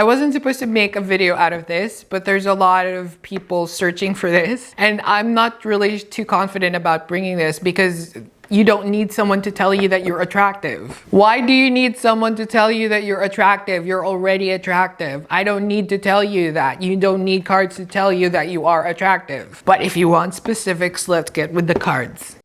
I wasn't supposed to make a video out of this, but there's a lot of people searching for this. And I'm not really too confident about bringing this because you don't need someone to tell you that you're attractive. Why do you need someone to tell you that you're attractive? You're already attractive. I don't need to tell you that. You don't need cards to tell you that you are attractive. But if you want specifics, let's get with the cards.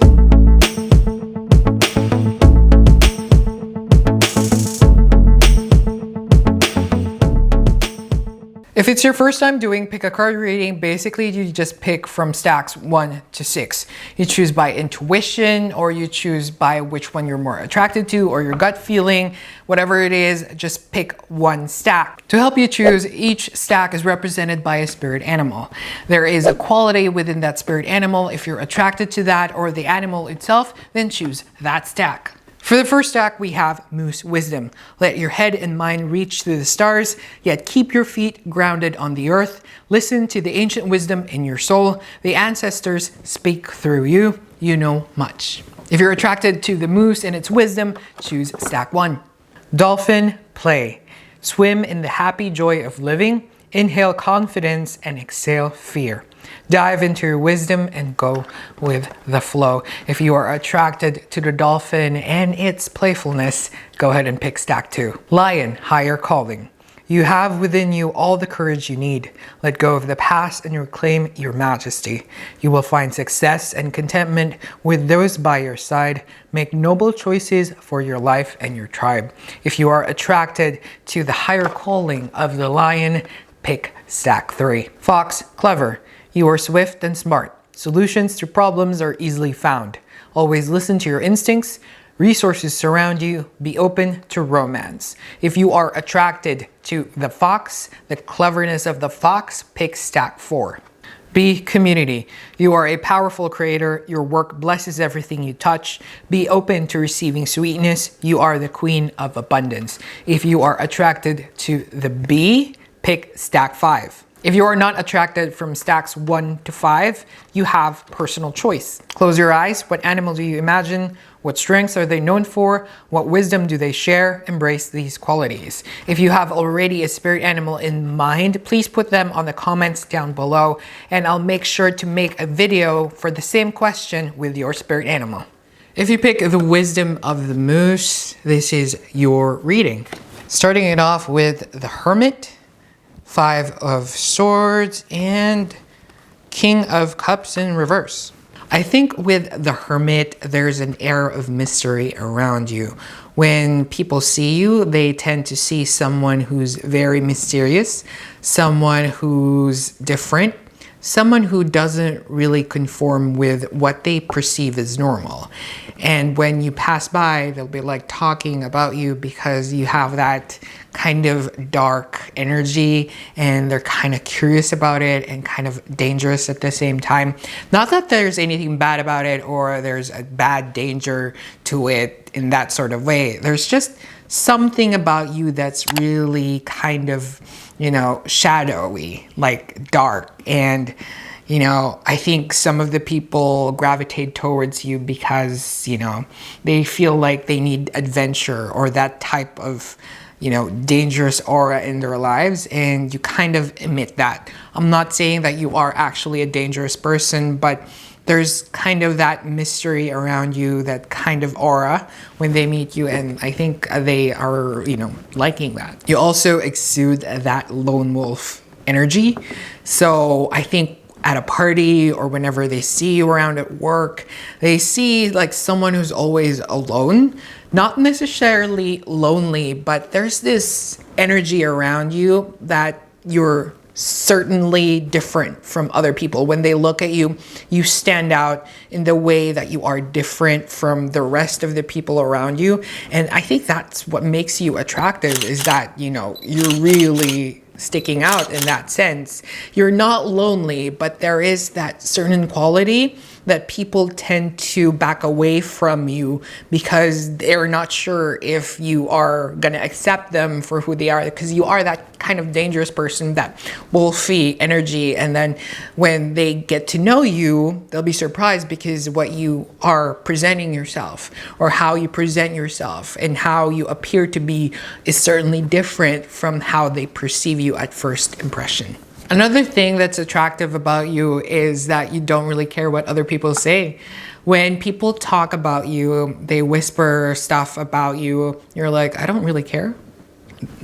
If it's your first time doing pick a card reading, basically you just pick from stacks 1 to 6. You choose by intuition, or you choose by which one you're more attracted to, or your gut feeling. Whatever it is, just pick one stack. To help you choose, each stack is represented by a spirit animal. There is a quality within that spirit animal. If you're attracted to that or the animal itself, then choose that stack. For the first stack, we have Moose Wisdom. Let your head and mind reach through the stars, yet keep your feet grounded on the earth. Listen to the ancient wisdom in your soul. The ancestors speak through you. You know much. If you're attracted to the moose and its wisdom, choose stack 1. Dolphin, play. Swim in the happy joy of living. Inhale confidence and exhale fear. Dive into your wisdom and go with the flow. If you are attracted to the dolphin and its playfulness, go ahead and pick stack 2. Lion, higher calling. You have within you all the courage you need. Let go of the past and reclaim your majesty. You will find success and contentment with those by your side. Make noble choices for your life and your tribe. If you are attracted to the higher calling of the lion, pick stack 3. Fox, clever. You are swift and smart. Solutions to problems are easily found. Always listen to your instincts. Resources surround you. Be open to romance. If you are attracted to the fox, the cleverness of the fox, pick stack 4. Be community. You are a powerful creator. Your work blesses everything you touch. Be open to receiving sweetness. You are the queen of abundance. If you are attracted to the bee, pick stack 5. If you are not attracted from stacks 1 to 5, you have personal choice. Close your eyes. What animal do you imagine? What strengths are they known for? What wisdom do they share? Embrace these qualities. If you have already a spirit animal in mind, please put them on the comments down below, and I'll make sure to make a video for the same question with your spirit animal. If you pick the wisdom of the moose, this is your reading. Starting it off with the Hermit, 5 of Swords, and King of Cups in reverse. I think with the Hermit, there's an air of mystery around you. When people see you, they tend to see someone who's very mysterious, someone who's different, someone who doesn't really conform with what they perceive as normal. And when you pass by, they'll be like talking about you because you have that kind of dark energy, and they're kind of curious about it and kind of dangerous at the same time. Not that there's anything bad about it or there's a bad danger to it in that sort of way. There's just something about you that's really kind of, you know, shadowy, like dark. And you know, I think some of the people gravitate towards you because, you know, they feel like they need adventure or that type of, you know, dangerous aura in their lives, and you kind of emit that. I'm not saying that you are actually a dangerous person, but there's kind of that mystery around you, that kind of aura when they meet you, and I think they are, you know, liking that. You also exude that lone wolf energy. So I think at a party or whenever they see you around at work, they see like someone who's always alone, not necessarily lonely, but there's this energy around you that you're certainly different from other people. When they look at you, you stand out in the way that you are different from the rest of the people around you. And I think that's what makes you attractive, is that, you know, you're really sticking out in that sense. You're not lonely, but there is that certain quality that people tend to back away from you because they're not sure if you are going to accept them for who they are, because you are that kind of dangerous person, that wolfy energy. And then when they get to know you, they'll be surprised because what you are presenting yourself, or how you present yourself and how you appear to be, is certainly different from how they perceive you at first impression. Another thing that's attractive about you is that you don't really care what other people say. When people talk about you, they whisper stuff about you, you're like, I don't really care.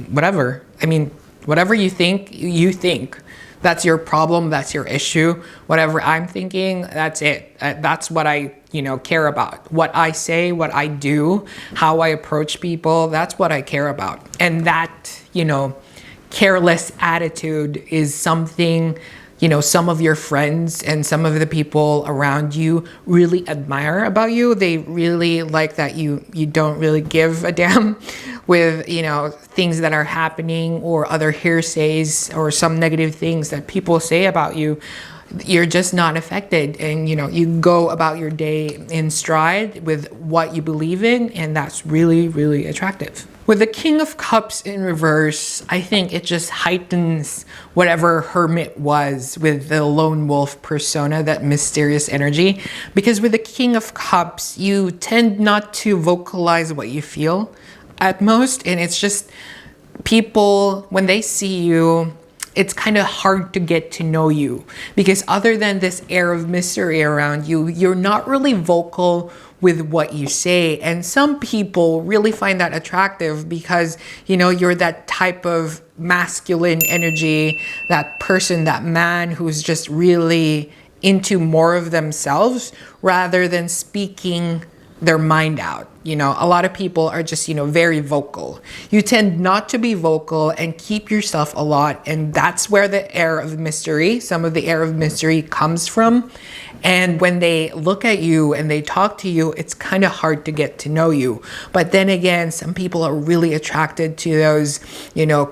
Whatever. I mean, whatever you think, you think. That's your problem, that's your issue. Whatever I'm thinking, that's it. That's what I, care about. What I say, what I do, how I approach people, that's what I care about. And that, careless attitude is something, some of your friends and some of the people around you really admire about you. They really like that you don't really give a damn with, things that are happening, or other hearsays, or some negative things that people say about you. You're just not affected, and you go about your day in stride with what you believe in, and that's really, really attractive. With the King of Cups in reverse, I think it just heightens whatever Hermit was with the lone wolf persona, that mysterious energy. Because with the King of Cups, you tend not to vocalize what you feel at most. And it's just people, when they see you, it's kind of hard to get to know you. Because other than this air of mystery around you, you're not really vocal with what you say. And some people really find that attractive because, you're that type of masculine energy, that person, that man who's just really into more of themselves rather than speaking their mind out. A lot of people are just, very vocal. You tend not to be vocal and keep yourself a lot. And that's where the air of mystery, some of the air of mystery comes from. And when they look at you and they talk to you, it's kind of hard to get to know you. But then again, some people are really attracted to those,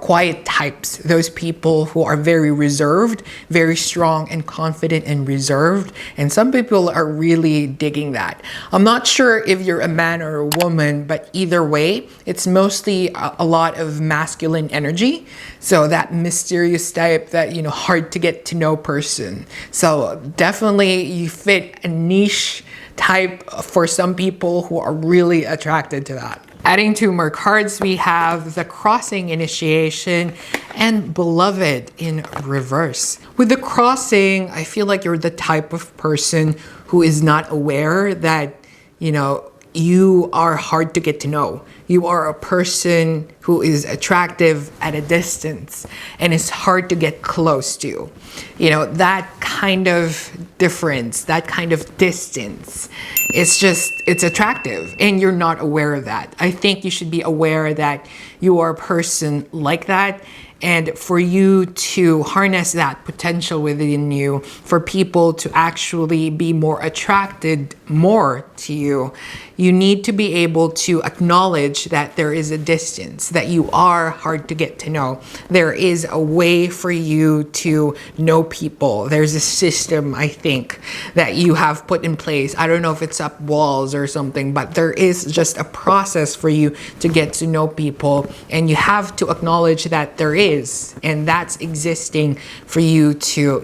quiet types, those people who are very reserved, very strong and confident and reserved. And some people are really digging that. I'm not sure if you're a man or a woman, but either way, it's mostly a lot of masculine energy. So that mysterious type, that, hard to get to know person. So definitely you fit a niche type for some people who are really attracted to that. Adding two more cards, we have the Crossing Initiation and Beloved in reverse. With the Crossing, I feel like you're the type of person who is not aware that, you are hard to get to know. You are a person who is attractive at a distance and it's hard to get close to. That kind of difference, that kind of distance, it's attractive, and you're not aware of that. I think you should be aware that you are a person like that. And for you to harness that potential within you, for people to actually be more attracted more to you, you need to be able to acknowledge that there is a distance, that you are hard to get to know. There is a way for you to know people. There's a system, I think, that you have put in place. I don't know if it's up walls or something, but there is just a process for you to get to know people. And you have to acknowledge that there is, and that's existing for you to,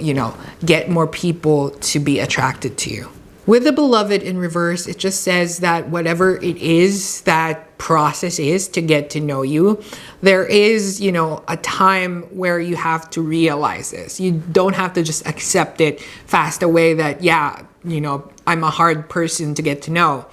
get more people to be attracted to you. With the Beloved in reverse, it just says that whatever it is that process is to get to know you, there is, a time where you have to realize this. You don't have to just accept it fast away that, I'm a hard person to get to know.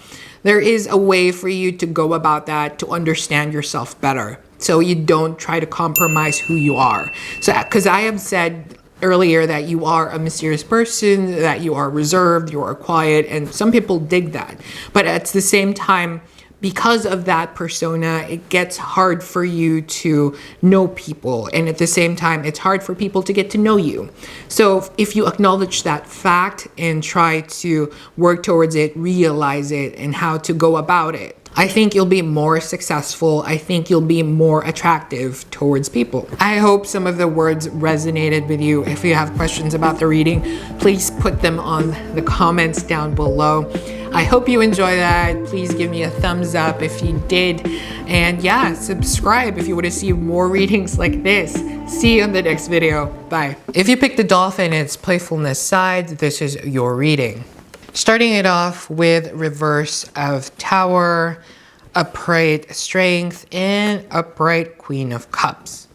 There is a way for you to go about that, to understand yourself better. So you don't try to compromise who you are. So, because I have said earlier that you are a mysterious person, that you are reserved, you are quiet, and some people dig that. But at the same time, because of that persona, it gets hard for you to know people. And at the same time, it's hard for people to get to know you. So if you acknowledge that fact and try to work towards it, realize it, and how to go about it, I think you'll be more successful. I think you'll be more attractive towards people. I hope some of the words resonated with you. If you have questions about the reading, please put them on the comments down below. I hope you enjoy that. Please give me a thumbs up if you did. And yeah, subscribe if you want to see more readings like this. See you in the next video. Bye. If you picked the Dolphin and its playfulness side, this is your reading. Starting it off with reverse of Tower, upright Strength, and upright Queen of Cups.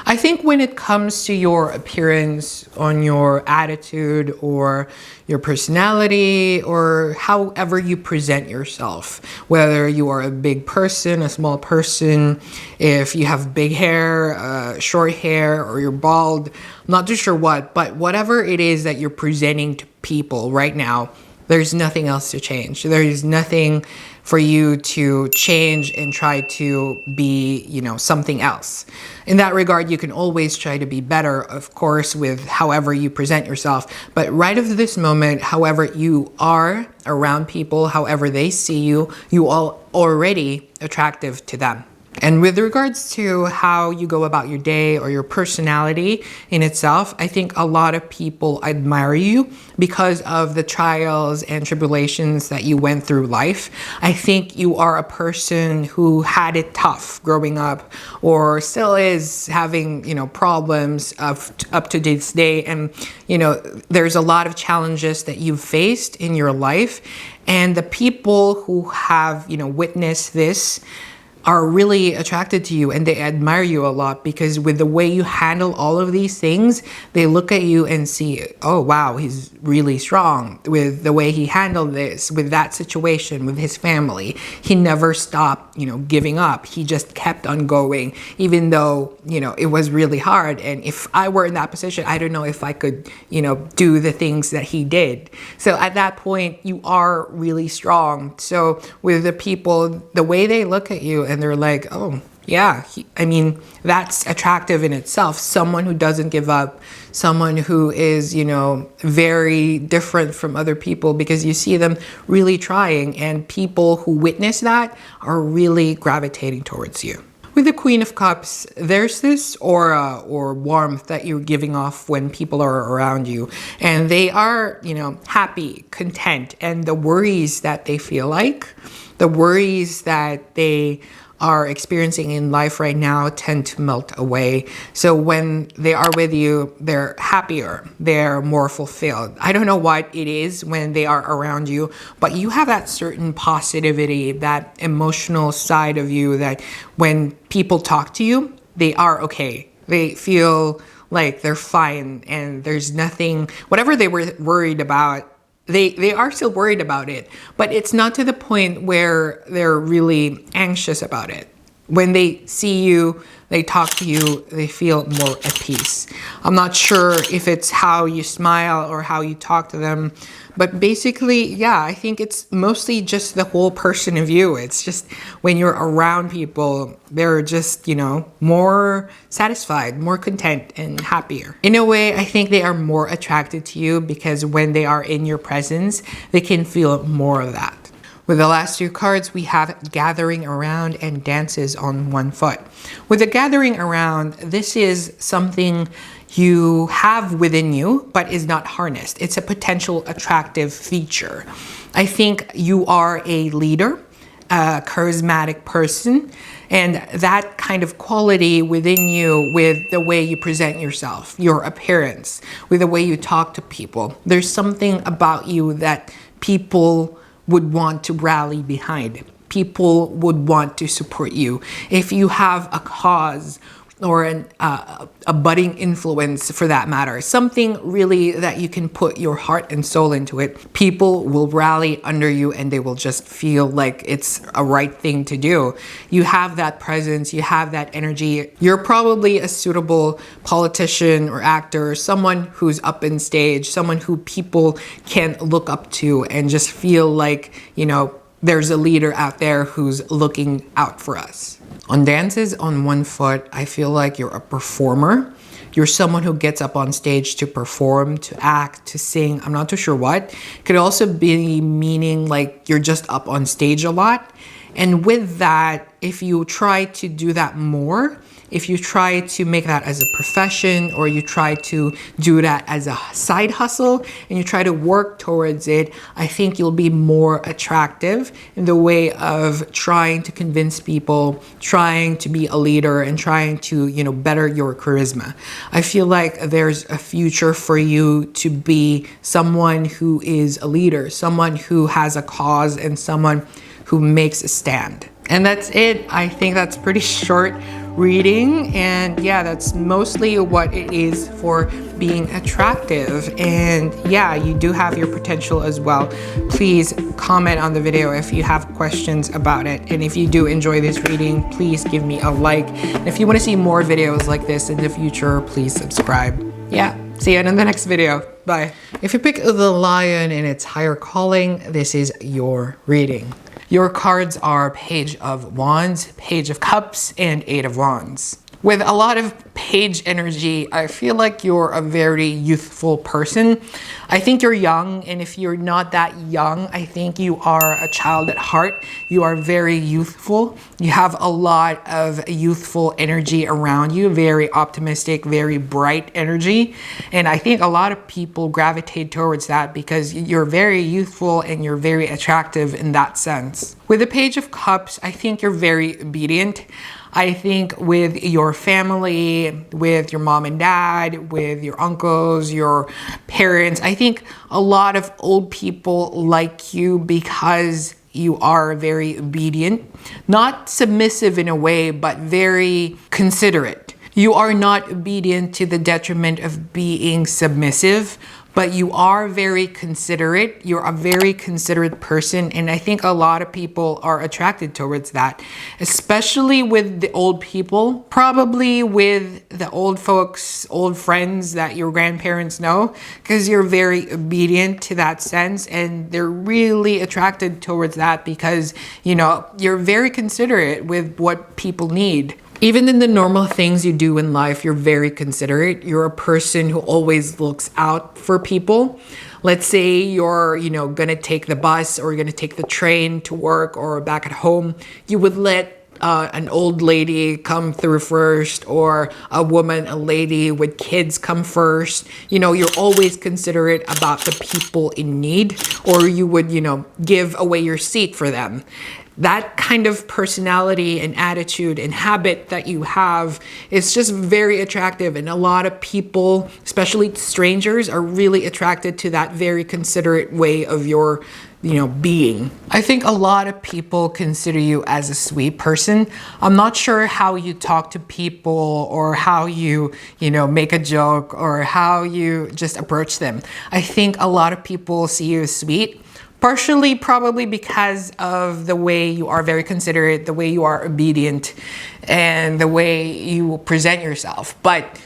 I think when it comes to your appearance, on your attitude or your personality or however you present yourself, whether you are a big person, a small person, if you have big hair, short hair, or you're bald, I'm not too sure what, but whatever it is that you're presenting to people right now, there's nothing else to change. There is nothing for you to change and try to be, something else. In that regard, you can always try to be better, of course, with however you present yourself. But right at this moment, however you are around people, however they see you, you are already attractive to them. And with regards to how you go about your day or your personality in itself, I think a lot of people admire you because of the trials and tribulations that you went through life. I think you are a person who had it tough growing up or still is having, problems up to this day. And, there's a lot of challenges that you've faced in your life. And the people who have, witnessed this are really attracted to you and they admire you a lot because with the way you handle all of these things, they look at you and see, oh wow, he's really strong with the way he handled this, with that situation, with his family. He never stopped, giving up. He just kept on going, even though, it was really hard. And if I were in that position, I don't know if I could, do the things that he did. So at that point, you are really strong. So with the people, the way they look at you, and they're like, oh, yeah, that's attractive in itself. Someone who doesn't give up, someone who is, very different from other people because you see them really trying, and people who witness that are really gravitating towards you. With the Queen of Cups, there's this aura or warmth that you're giving off when people are around you, and they are, happy, content, and the worries that they feel like, the worries that they are experiencing in life right now tend to melt away. So when they are with you, they're happier, they're more fulfilled. I don't know what it is when they are around you, but you have that certain positivity, that emotional side of you that when people talk to you, they are okay. They feel like they're fine and there's nothing, whatever they were worried about, they are still worried about it, but it's not to the point where they're really anxious about it. When they see you, they talk to you, they feel more at peace. I'm not sure if it's how you smile or how you talk to them, but basically, yeah, I think it's mostly just the whole person of you. It's just when you're around people, they're just, more satisfied, more content and happier. In a way, I think they are more attracted to you because when they are in your presence, they can feel more of that. With the last two cards, we have Gathering Around and Dances on One Foot. With the Gathering Around, this is something you have within you, but is not harnessed. It's a potential attractive feature. I think you are a leader, a charismatic person, and that kind of quality within you with the way you present yourself, your appearance, with the way you talk to people. There's something about you that people would want to rally behind. People would want to support you. If you have a cause or a budding influence for that matter, something really that you can put your heart and soul into it, people will rally under you and they will just feel like it's a right thing to do. You have that presence, you have that energy. You're probably a suitable politician or actor, someone who's up in stage, someone who people can look up to and just feel like, there's a leader out there who's looking out for us. On Dances on One Foot, I feel like you're a performer. You're someone who gets up on stage to perform, to act, to sing. I'm not too sure what. Could also be meaning like you're just up on stage a lot And with that, if you try to do that more, if you try to make that as a profession, or you try to do that as a side hustle and you try to work towards it, I think you'll be more attractive in the way of trying to convince people, trying to be a leader, and trying to, you know, better your charisma. I feel like there's a future for you to be someone who is a leader, someone who has a cause, and someone who makes a stand. And that's it. I think that's pretty short reading, and yeah, that's mostly what it is for being attractive. And yeah, you do have your potential as well. Please comment on the video if you have questions about it, and if you do enjoy this reading, please give me a like. And if you want to see more videos like this in the future, please subscribe. Yeah, see you in the next video. Bye. If you pick the Lion in its higher calling, this is your reading. Your cards are Page of Wands, Page of Cups, and Eight of Wands. With a lot of Page energy, I feel like you're a very youthful person. I think you're young, and if you're not that young, I think you are a child at heart. You are very youthful. You have a lot of youthful energy around you, very optimistic, very bright energy. And I think a lot of people gravitate towards that because you're very youthful and you're very attractive in that sense. With the Page of Cups, I think you're very obedient. I think with your family, with your mom and dad, with your uncles, your parents, I think a lot of old people like you because you are very obedient, not submissive in a way, but very considerate. You are not obedient to the detriment of being submissive, but you are very considerate. You're a very considerate person, and I think a lot of people are attracted towards that, especially with the old people, probably with the old folks, old friends that your grandparents know, because you're very obedient to that sense, and they're really attracted towards that because, you know, you're very considerate with what people need. Even in the normal things you do in life, you're very considerate. You're a person who always looks out for people. Let's say you're, you know, gonna take the bus or you're gonna take the train to work or back at home. You would let an old lady come through first, or a woman, a lady with kids come first. You know, you're always considerate about the people in need, or you would, you know, give away your seat for them. That kind of personality and attitude and habit that you have is just very attractive. And a lot of people, especially strangers, are really attracted to that very considerate way of your, you know, being. I think a lot of people consider you as a sweet person. I'm not sure how you talk to people, or how you know, make a joke, or how you just approach them. I think a lot of people see you as sweet. Partially probably because of the way you are very considerate, the way you are obedient, and the way you present yourself. But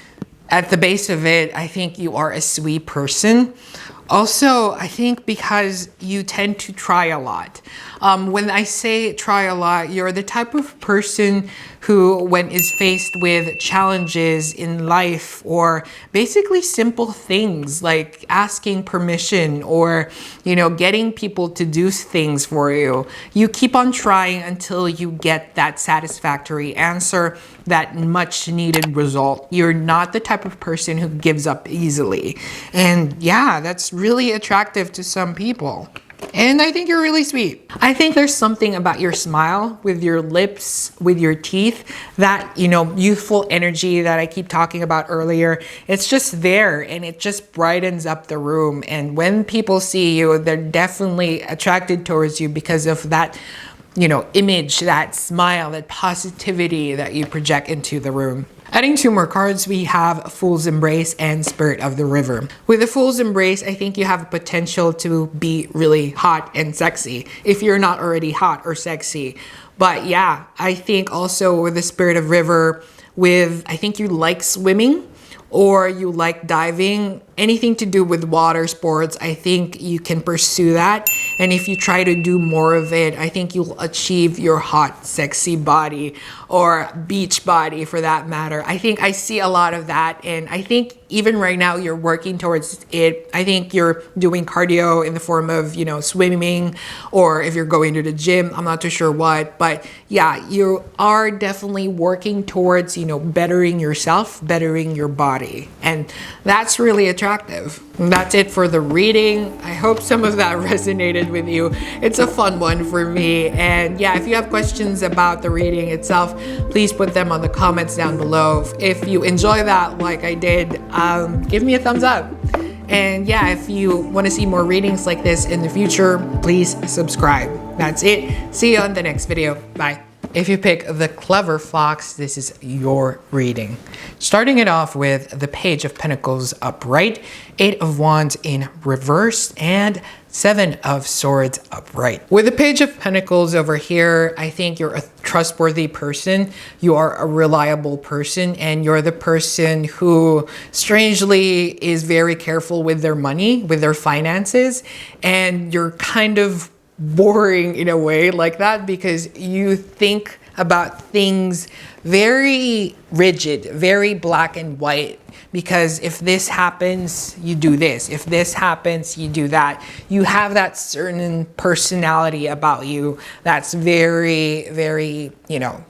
at the base of it, I think you are a sweet person. Also, I think because you tend to try a lot. When I say try a lot, you're the type of person who, when is faced with challenges in life, or basically simple things like asking permission, or, you know, getting people to do things for you, you keep on trying until you get that satisfactory answer, that much needed result. You're not the type of person who gives up easily. And yeah, that's really attractive to some people. And I think you're really sweet. I think there's something about your smile, with your lips, with your teeth, that, you know, youthful energy that I keep talking about earlier. It's just there, and it just brightens up the room. And when people see you, they're definitely attracted towards you because of that, you know, image, that smile, that positivity that you project into the room. Adding two more cards, we have Fool's Embrace and Spirit of the River. With the Fool's Embrace, I think you have potential to be really hot and sexy, if you're not already hot or sexy. But yeah, I think also with the Spirit of River, I think you like swimming, or you like diving. anything to do with water sports, I think you can pursue that. And if you try to do more of it, I think you'll achieve your hot, sexy body, or beach body for that matter. I think I see a lot of that. And I think even right now you're working towards it. I think you're doing cardio in the form of, you know, swimming, or if you're going to the gym, I'm not too sure what. But yeah, you are definitely working towards, you know, bettering yourself, bettering your body. And that's really attractive. And that's it for the reading. I hope some of that resonated with you. It's a fun one for me. And yeah, if you have questions about the reading itself, please put them on the comments down below. If you enjoy that like I did, give me a thumbs up. And yeah, if you want to see more readings like this in the future, please subscribe. That's it. See you on the next video. Bye. If you pick the Clever Fox, this is your reading. Starting it off with the Page of Pentacles upright, 8 of Wands in reverse, and 7 of Swords upright. With the Page of Pentacles over here, I think you're a trustworthy person. You are a reliable person, and you're the person who strangely is very careful with their money, with their finances, and you're kind of boring in a way like that because you think about things very rigid, very black and white. Because if this happens, you do this. If this happens, you do that. You have that certain personality about you that's very, very, you know,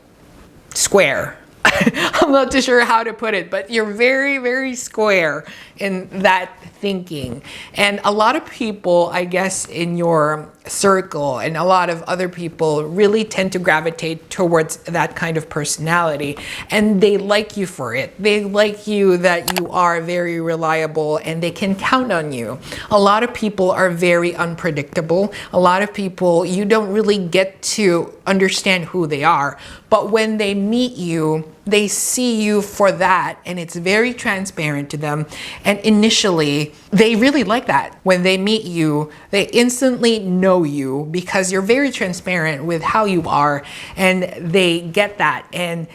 square. I'm not too sure how to put it, but you're very, very square in that thinking. And a lot of people, I guess, in your circle and a lot of other people really tend to gravitate towards that kind of personality, and they like you for it. They like you that you are very reliable and they can count on you. A lot of people are very unpredictable. A lot of people, you don't really get to understand who they are, but when they meet you, they see you for that, and it's very transparent to them. And initially, they really like that. When they meet you, they instantly know you because you're very transparent with how you are, and they get that. And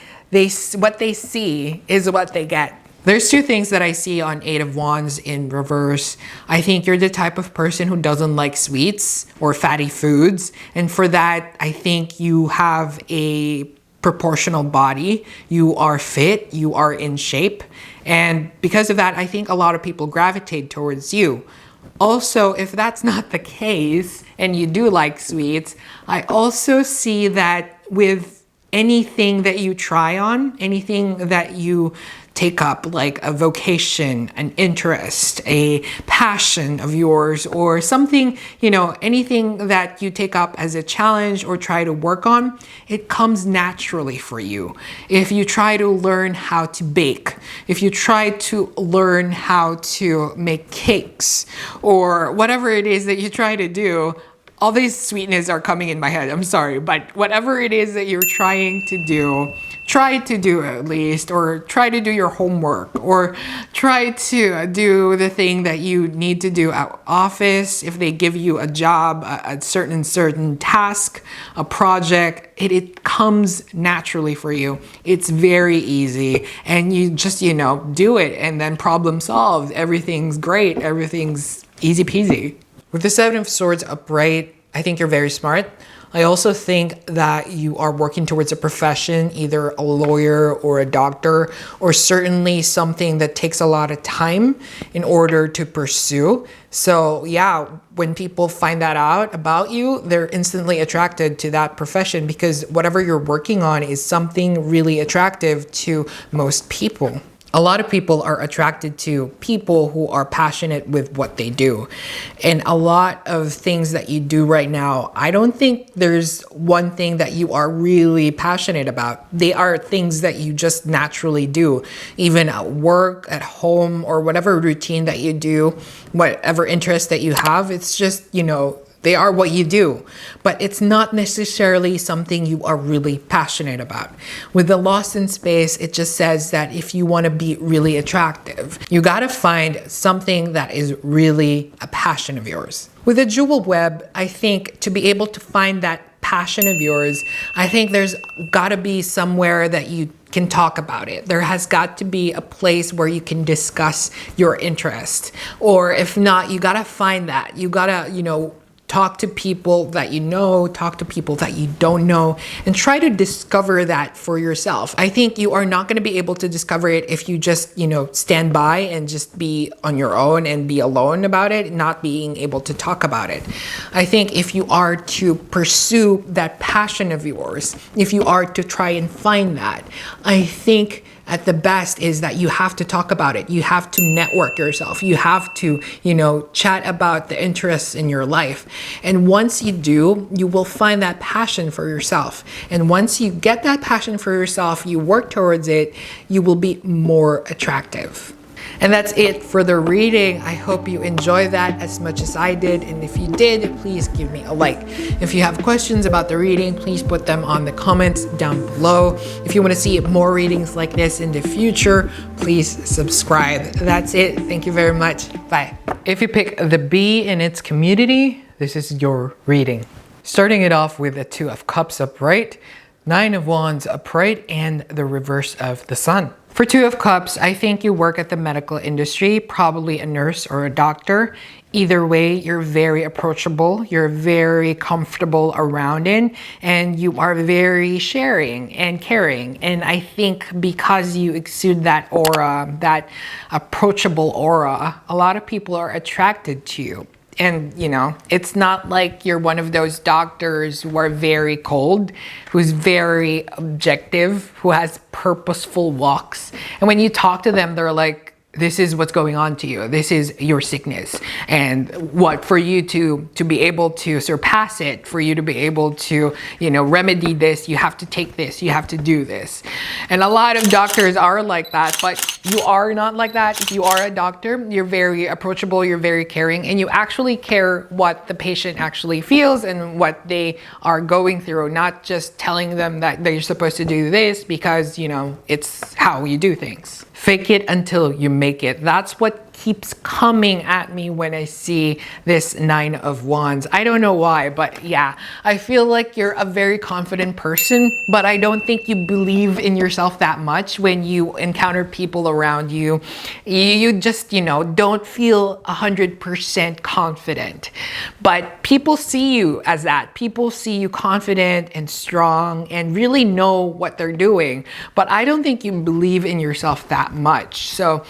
what they see is what they get. There's two things that I see on 8 of Wands in reverse. I think you're the type of person who doesn't like sweets or fatty foods. And for that, I think you have a proportional body. You are fit, you are in shape. And because of that, I think a lot of people gravitate towards you. Also, if that's not the case and you do like sweets, I also see that with anything that you try on, anything that you take up, like a vocation, an interest, a passion of yours, or something, you know, anything that you take up as a challenge or try to work on, it comes naturally for you. If you try to learn how to bake, if you try to learn how to make cakes, or whatever it is that you try to do, all these sweetness are coming in my head. I'm sorry, but whatever it is that you're trying to do, try to do at least, or try to do your homework, or try to do the thing that you need to do at office. If they give you a job, a certain task, a project, it comes naturally for you. It's very easy, and you just, you know, do it, and then problem solved. Everything's great. Everything's easy peasy. With the 7 of Swords upright, I think you're very smart. I also think that you are working towards a profession, either a lawyer or a doctor, or certainly something that takes a lot of time in order to pursue. So yeah, when people find that out about you, they're instantly attracted to that profession because whatever you're working on is something really attractive to most people. A lot of people are attracted to people who are passionate with what they do. And a lot of things that you do right now, I don't think there's one thing that you are really passionate about. They are things that you just naturally do, even at work, at home, or whatever routine that you do, whatever interest that you have. It's just, you know, they are what you do, but it's not necessarily something you are really passionate about. With the Lost in Space, it just says that if you want to be really attractive, you got to find something that is really a passion of yours. With a jewel web, I think to be able to find that passion of yours, I think there's got to be somewhere that you can talk about it. There has got to be a place where you can discuss your interest. Or if not, you got to find that. You got to, you know, talk to people that you know, talk to people that you don't know, and try to discover that for yourself. I think you are not going to be able to discover it if you just, you know, stand by and just be on your own and be alone about it, not being able to talk about it. I think if you are to pursue that passion of yours, if you are to try and find that, I think at the best is that you have to talk about it. You have to network yourself. You have to, you know, chat about the interests in your life. And once you do, you will find that passion for yourself. And once you get that passion for yourself, you work towards it, you will be more attractive. And that's it for the reading. I hope you enjoyed that as much as I did. And if you did, please give me a like. If you have questions about the reading, please put them on the comments down below. If you want to see more readings like this in the future, please subscribe. That's it. Thank you very much. Bye. If you pick the B in its community, this is your reading. Starting it off with the Two of Cups upright, Nine of Wands upright, and the reverse of the Sun. For Two of Cups, I think you work at the medical industry, probably a nurse or a doctor. Either way, you're very approachable, you're very comfortable around it, and you are very sharing and caring. And I think because you exude that aura, that approachable aura, a lot of people are attracted to you. And, you know, it's not like you're one of those doctors who are very cold, who's very objective, who has purposeful walks. And when you talk to them, they're like, this is what's going on to you. This is your sickness. And what for you to be able to surpass it, for you to be able to, you know, remedy this, you have to take this, you have to do this. And a lot of doctors are like that, but you are not like that. If you are a doctor, you're very approachable, you're very caring, and you actually care what the patient actually feels and what they are going through, not just telling them that they're supposed to do this because, you know, it's how you do things. Fake it until you make it. That's what keeps coming at me when I see this Nine of Wands. I don't know why, but yeah, I feel like you're a very confident person, but I don't think you believe in yourself that much when you encounter people around you. You just, you know, don't feel 100% confident. But people see you as that. People see you confident and strong and really know what they're doing. But I don't think you believe in yourself that much. So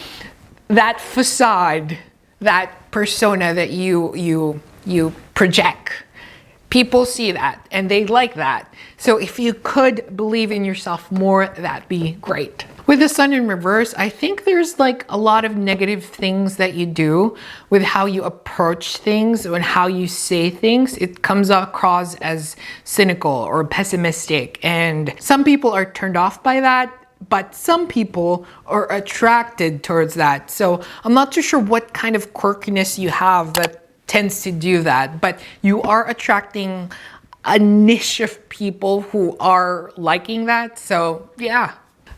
that facade, that persona that you project, people see that and they like that. So if you could believe in yourself more, that'd be great. With the Sun in reverse, I think there's like a lot of negative things that you do with how you approach things and how you say things. It comes across as cynical or pessimistic, and some people are turned off by that. But some people are attracted towards that. So I'm not too sure what kind of quirkiness you have that tends to do that. But you are attracting a niche of people who are liking that. So yeah.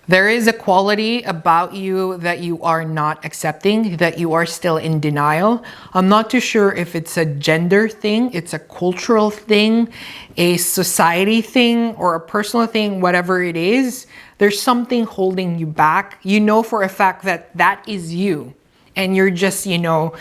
There is a quality about you that you are not accepting, that you are still in denial. I'm not too sure if it's a gender thing, it's a cultural thing, a society thing, or a personal thing, whatever it is. There's something holding you back. You know for a fact that that is you, and you're just, you know,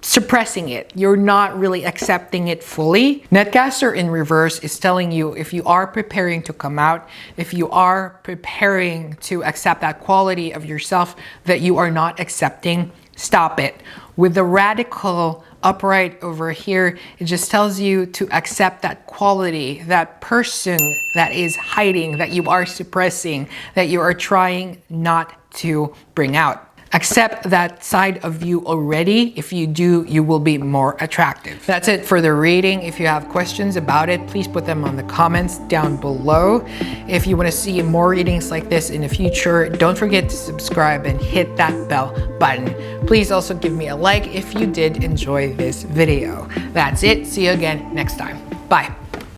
suppressing it. You're not really accepting it fully. Netcaster in reverse is telling you if you are preparing to come out, if you are preparing to accept that quality of yourself that you are not accepting, stop it. With the radical upright over here, it just tells you to accept that quality, that person that is hiding, that you are suppressing, that you are trying not to bring out. Accept that side of you already. If you do, you will be more attractive. That's it for the reading. If you have questions about it, please put them on the comments down below. If you want to see more readings like this in the future, don't forget to subscribe and hit that bell button. Please also give me a like if you did enjoy this video. That's it. See you again next time. Bye.